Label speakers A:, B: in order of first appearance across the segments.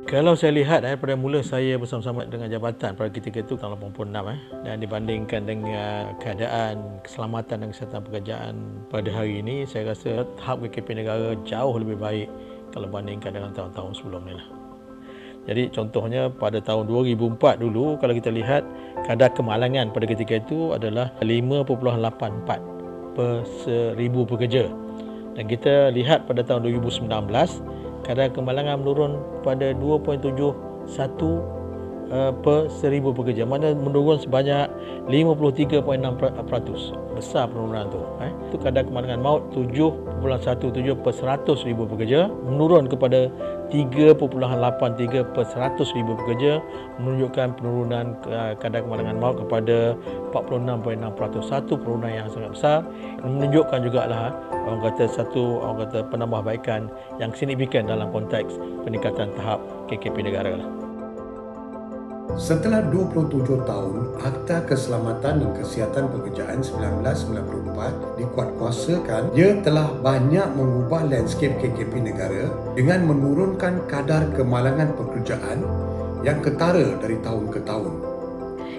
A: Kalau saya lihat pada mula saya bersama-sama dengan jabatan pada ketika itu tahun 86 dan dibandingkan dengan keadaan keselamatan dan kesihatan pekerjaan pada hari ini, saya rasa tahap KKP negara jauh lebih baik kalau bandingkan dengan tahun-tahun sebelum ni lah. Jadi contohnya pada tahun 2004 dulu, kalau kita lihat kadar kemalangan pada ketika itu adalah 5.84 per 1000 pekerja. Dan kita lihat pada tahun 2019 kadar kemalangan menurun pada 2.71 per 1000 pekerja, mana menurun sebanyak 53.6%. Besar penurunan tu. Itu kadar kemalangan maut 7.17 per 100,000 pekerja, menurun kepada 3.83 per 100,000 pekerja, menunjukkan penurunan kadar kemalangan maut kepada 46.6%. Satu penurunan yang sangat besar, menunjukkan jugalah orang kata penambahbaikan yang signifikan dalam konteks peningkatan tahap KKP negara lah.
B: Setelah 27 tahun, Akta Keselamatan dan Kesihatan Pekerjaan 1994 dikuatkuasakan, ia telah banyak mengubah landscape KKP negara dengan menurunkan kadar kemalangan pekerjaan yang ketara dari tahun ke tahun.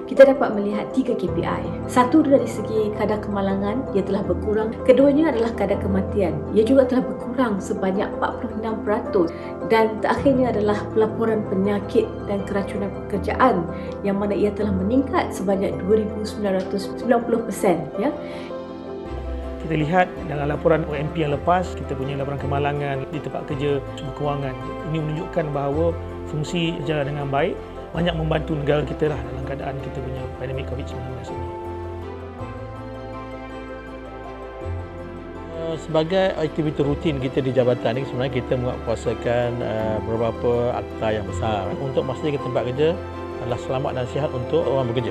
C: Kita dapat melihat 3 KPI. Satu dari segi kadar kemalangan, ia telah berkurang. Keduanya adalah kadar kematian. Ia juga telah berkurang sebanyak 46%. Dan terakhirnya adalah pelaporan penyakit dan keracunan pekerjaan yang mana ia telah meningkat sebanyak 2,990%. Ya.
D: Kita lihat dalam laporan OMP yang lepas, kita punya laporan kemalangan di tempat kerja sumber kewangan. Ini menunjukkan bahawa fungsi berjalan dengan baik, banyak membantu negara kita lah dalam keadaan kita punya pandemik COVID-19 ini.
A: Sebagai aktiviti rutin kita di jabatan ini, sebenarnya kita menguatkuasakan beberapa akta yang besar untuk memastikan tempat kerja adalah selamat dan sihat untuk orang bekerja.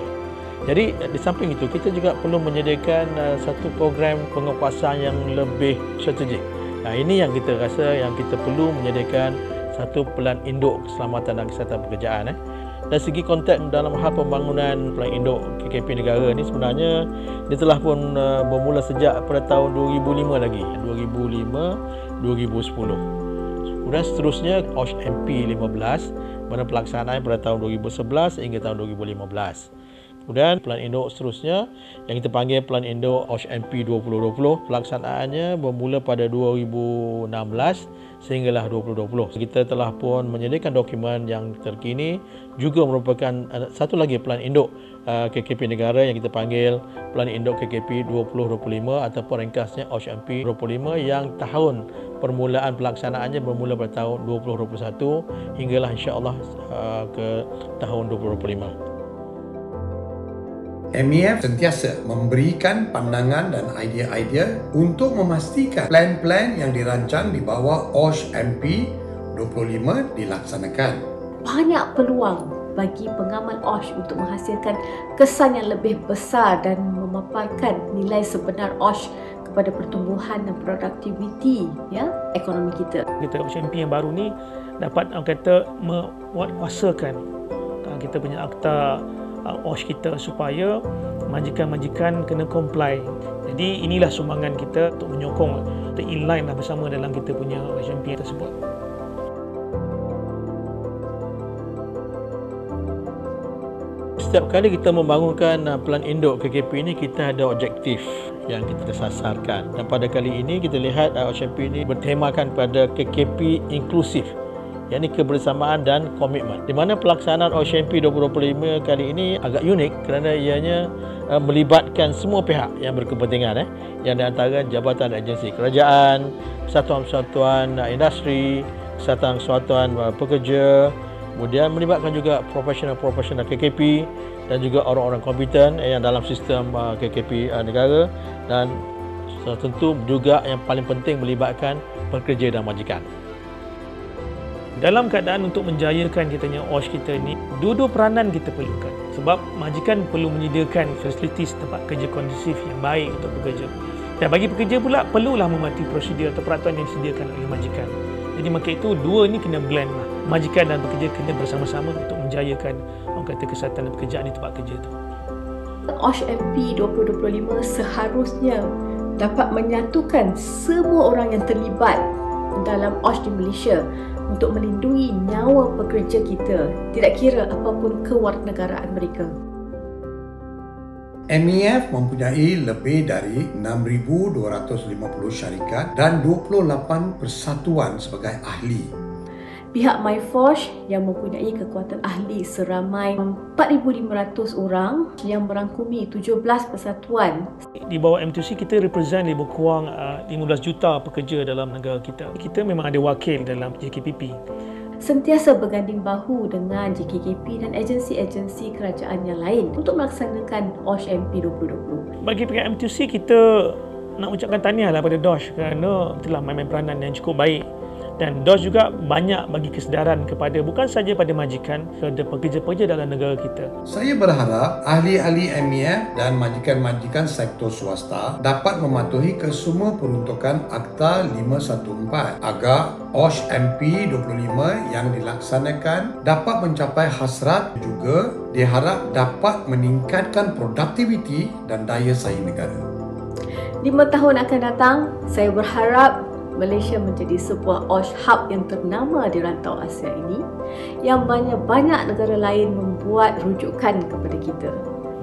A: Jadi di samping itu, kita juga perlu menyediakan satu program penguatkuasaan yang lebih strategik. Nah, ini yang kita rasa yang kita perlu menyediakan satu pelan induk keselamatan dan kesihatan pekerjaan. Dari segi konteks dalam hal pembangunan pelan induk KKP negara ni, sebenarnya dia telah pun bermula sejak pada tahun 2005 lagi, 2005-2010. Kemudian seterusnya OSH MP 15, mana pelaksanaan pada tahun 2011 hingga tahun 2015. Kemudian pelan induk seterusnya yang kita panggil pelan induk OSH MP 2020, pelaksanaannya bermula pada 2016 sehinggalah 2020. Kita telah pun menyediakan dokumen yang terkini, juga merupakan satu lagi pelan induk KKP negara yang kita panggil pelan induk KKP 2025 ataupun ringkasnya OSH MP 25, yang tahun permulaan pelaksanaannya bermula pada tahun 2021 hinggalah insya-Allah ke tahun 2025.
B: MEF sentiasa memberikan pandangan dan idea-idea untuk memastikan plan-plan yang dirancang di bawah OSH MP 25 dilaksanakan.
C: Banyak peluang bagi pengamal OSH untuk menghasilkan kesan yang lebih besar dan memaparkan nilai sebenar OSH kepada pertumbuhan dan produktiviti ekonomi kita.
D: OSH MP yang baru ni dapat menguatkuasakan kita punya akta OSH kita supaya majikan-majikan kena comply. Jadi inilah sumbangan kita untuk menyokong kita inline lah bersama dalam kita punya OSH MP tersebut.
A: Setiap kali kita membangunkan pelan induk KKP ini, kita ada objektif yang kita sasarkan. Dan pada kali ini kita lihat OSH MP ini bertemakan pada KKP inklusif, yakni kebersamaan dan komitmen. Di mana pelaksanaan OSH MP 2025 kali ini agak unik kerana ianya melibatkan semua pihak yang berkepentingan, yang di antara jabatan dan agensi kerajaan, persatuan-persatuan industri, persatuan-persatuan pekerja, kemudian melibatkan juga profesional-profesional KKP dan juga orang-orang kompeten yang dalam sistem KKP negara, dan tentu juga yang paling penting melibatkan pekerja dan majikan.
D: Dalam keadaan untuk menjayakan kitanya OSH kita ni, dua-dua peranan kita perlukan. Sebab majikan perlu menyediakan fasilitis tempat kerja kondusif yang baik untuk pekerja. Dan bagi pekerja pula, perlulah mematuhi prosedur atau peraturan yang disediakan oleh majikan. Jadi maka itu, dua ni kena blend lah. Majikan dan pekerja kena bersama-sama untuk menjayakan orang kata kesihatan dan pekerjaan di tempat kerja itu.
C: OSH MP 2025 seharusnya dapat menyatukan semua orang yang terlibat dalam OSH di Malaysia untuk melindungi nyawa pekerja kita, tidak kira apapun kewarganegaraan mereka.
B: MEF mempunyai lebih dari 6,250 syarikat dan 28 persatuan sebagai ahli.
C: Pihak MyForge yang mempunyai kekuatan ahli seramai 4,500 orang yang merangkumi 17 persatuan.
D: Di bawah M2C kita represent lebih kurang 15 juta pekerja dalam negara kita. Kita memang ada wakil dalam JKPP.
C: Sentiasa berganding bahu dengan JKKP dan agensi-agensi kerajaan yang lain untuk melaksanakan OSH MP 2020.
D: Bagi pihak M2C, kita nak ucapkan tahniahlah pada DOSH kerana telah main peranan yang cukup baik. Dan DOSH juga banyak bagi kesedaran kepada bukan saja pada majikan, kepada pekerja-pekerja dalam negara kita.
B: Saya berharap ahli-ahli MEF dan majikan-majikan sektor swasta dapat mematuhi kesemua peruntukan Akta 514 agar OSH MP 25 yang dilaksanakan dapat mencapai hasrat, juga diharap dapat meningkatkan produktiviti dan daya saing negara.
C: 5 tahun akan datang, saya berharap Malaysia menjadi sebuah OSH hub yang ternama di rantau Asia ini, yang banyak-banyak negara lain membuat rujukan kepada kita.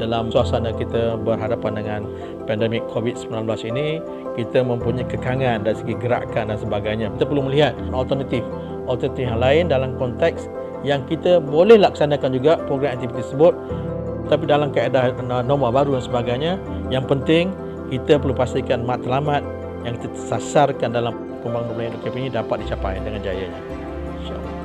A: Dalam suasana kita berhadapan dengan pandemik COVID-19 ini, kita mempunyai kekangan dari segi gerakan dan sebagainya. Kita perlu melihat alternatif yang lain dalam konteks yang kita boleh laksanakan juga program aktiviti tersebut, tapi dalam kaedah norma baru dan sebagainya. Yang penting, kita perlu pastikan matlamat yang kita sasarkan dalam pembangunan KKP ini dapat dicapai dengan jayanya. InsyaAllah.